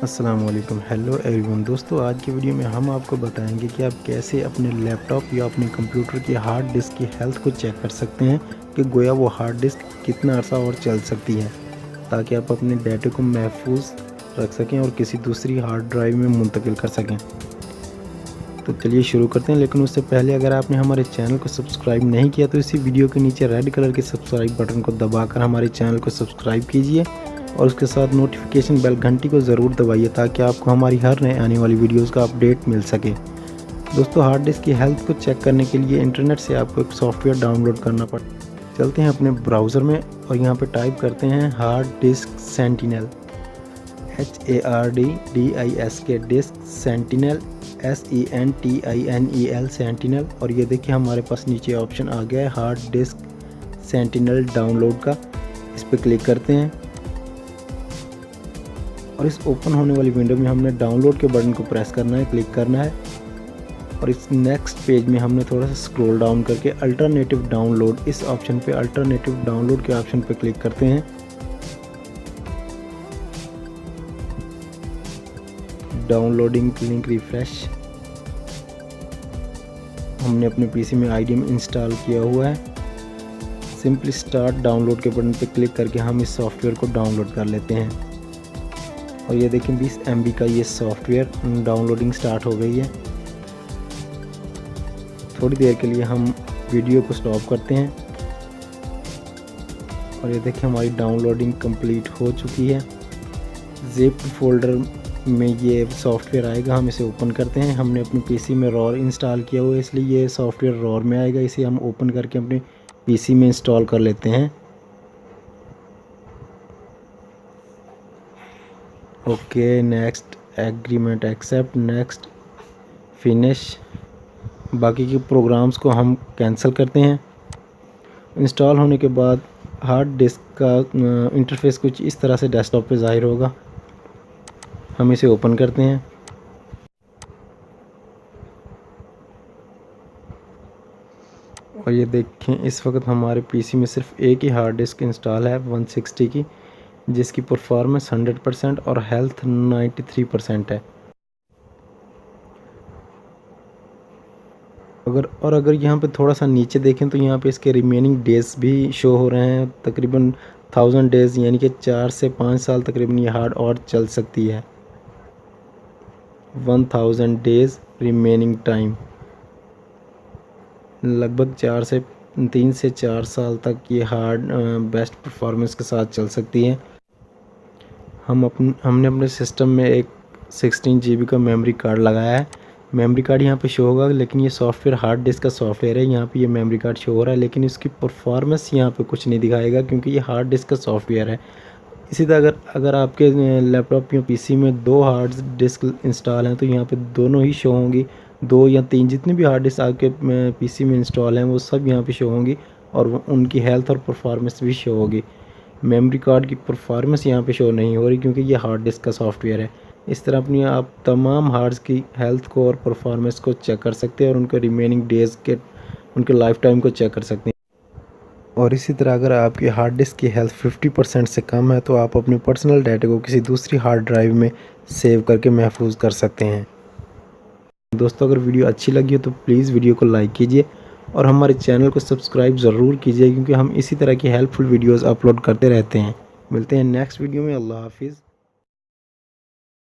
अस्सलाम वालेकुम, hello everyone. दोस्तों, आज की वीडियो में हम आपको बताएंगे कि आप कैसे अपने लैपटॉप या अपने कंप्यूटर की हार्ड डिस्क की हेल्थ को चेक कर सकते हैं कि गोया वो हार्ड डिस्क कितना अरसा और चल सकती है, ताकि आप अपने डाटे को महफूज रख सकें और किसी दूसरी हार्ड ड्राइव में मुंतकिल कर सकें। तो चलिए शुरू करते हैं, लेकिन उससे पहले अगर आपने हमारे चैनल को सब्सक्राइब नहीं किया तो इसी वीडियो के नीचे रेड कलर के सब्सक्राइब बटन को दबाकर हमारे चैनल को सब्सक्राइब कीजिए और उसके साथ नोटिफिकेशन बेल घंटी को ज़रूर दबाइए ताकि आपको हमारी हर नए आने वाली वीडियोस का अपडेट मिल सके। दोस्तों, हार्ड डिस्क की हेल्थ को चेक करने के लिए इंटरनेट से आपको एक सॉफ्टवेयर डाउनलोड करना पड़ता। चलते हैं अपने ब्राउज़र में और यहाँ पे टाइप करते हैं hard disk sentinel, HARDDISK disk sentinel, SENTINEL sentinel. और ये देखिए हमारे पास नीचे ऑप्शन आ गया है हार्ड डिस्क सेंटिनल डाउनलोड का। इस पर क्लिक करते हैं और इस ओपन होने वाली विंडो में हमने डाउनलोड के बटन को प्रेस करना है, क्लिक करना है और इस नेक्स्ट पेज में हमने थोड़ा सा स्क्रॉल डाउन करके अल्टरनेटिव डाउनलोड, इस ऑप्शन पे अल्टरनेटिव डाउनलोड के ऑप्शन पे क्लिक करते हैं। Downloading link refresh. हमने अपने पीसी में IDM इंस्टॉल किया हुआ है। सिंपली स्टार्ट डाउनलोड के बटन पे क्लिक करके हम इस सॉफ्टवेयर को डाउनलोड कर लेते हैं और ये देखें 20 MB का ये सॉफ्टवेयर डाउनलोडिंग स्टार्ट हो गई है। थोड़ी देर के लिए हम वीडियो को स्टॉप करते हैं और ये देखें हमारी डाउनलोडिंग कंप्लीट हो चुकी है। ज़िप फोल्डर में ये सॉफ्टवेयर आएगा, हम इसे ओपन करते हैं। हमने अपने पीसी में रॉर इंस्टॉल किया हुआ है, इसलिए ये सॉफ्टवेयर रॉर में आएगा। इसे हम ओपन करके अपने पीसी में इंस्टॉल कर लेते हैं। Okay, next, agreement accept, next, finish. बाकी के प्रोग्राम्स को हम कैंसिल करते हैं। इंस्टॉल होने के बाद हार्ड डिस्क का इंटरफेस कुछ इस तरह से डेस्कटॉप पे ज़ाहिर होगा। हम इसे ओपन करते हैं और ये देखें इस वक्त हमारे पीसी में सिर्फ एक ही हार्ड डिस्क इंस्टॉल है 160 की, जिसकी परफॉर्मेंस 100% और हेल्थ 93% है। अगर यहाँ पे थोड़ा सा नीचे देखें तो यहाँ पे इसके रिमेनिंग डेज भी शो हो रहे हैं। तकरीबन 1000 डेज़, यानी कि 4 से 5 साल तकरीबन ये हार्ड और चल सकती है। 1000 डेज़ रिमेनिंग टाइम, लगभग 3 से 4 साल तक ये हार्ड बेस्ट परफॉर्मेंस के साथ चल सकती है। हमने अपने सिस्टम में एक 16 GB का मेमोरी कार्ड लगाया है। मेमोरी कार्ड यहाँ पे शो होगा, लेकिन ये सॉफ्टवेयर हार्ड डिस्क का सॉफ्टवेयर है। यहाँ पे ये मेमोरी कार्ड शो हो रहा है, लेकिन इसकी परफॉर्मेंस यहाँ पे कुछ नहीं दिखाएगा क्योंकि ये हार्ड डिस्क का सॉफ्टवेयर है। इसी तरह अगर आपके लैपटॉप या पीसी में 2 हार्ड डिस्क इंस्टॉल हैं तो यहाँ पे दोनों ही शो होंगी। 2 या 3 जितनी भी हार्ड डिस्क आपके पीसी में इंस्टॉल हैं वो सब यहाँ पे शो होंगी और उनकी हेल्थ और परफॉर्मेंस भी शो होगी। मेमोरी कार्ड की परफॉर्मेंस यहाँ पे शो नहीं हो रही क्योंकि ये हार्ड डिस्क का सॉफ्टवेयर है। इस तरह अपनी आप तमाम हार्ड्स की हेल्थ को और परफॉर्मेंस को चेक कर सकते हैं और उनके रिमेनिंग डेज़ के, उनके लाइफ टाइम को चेक कर सकते हैं। और इसी तरह अगर आपकी हार्ड डिस्क की हेल्थ 50% से कम है तो आप अपने पर्सनल डाटा को किसी दूसरी हार्ड ड्राइव में सेव करके महफूज कर सकते हैं। दोस्तों, अगर वीडियो अच्छी लगी हो तो प्लीज़ वीडियो को लाइक कीजिए और हमारे चैनल को सब्सक्राइब ज़रूर कीजिए क्योंकि हम इसी तरह की हेल्पफुल वीडियोज़ अपलोड करते रहते हैं। मिलते हैं नेक्स्ट वीडियो में। अल्लाह हाफिज़।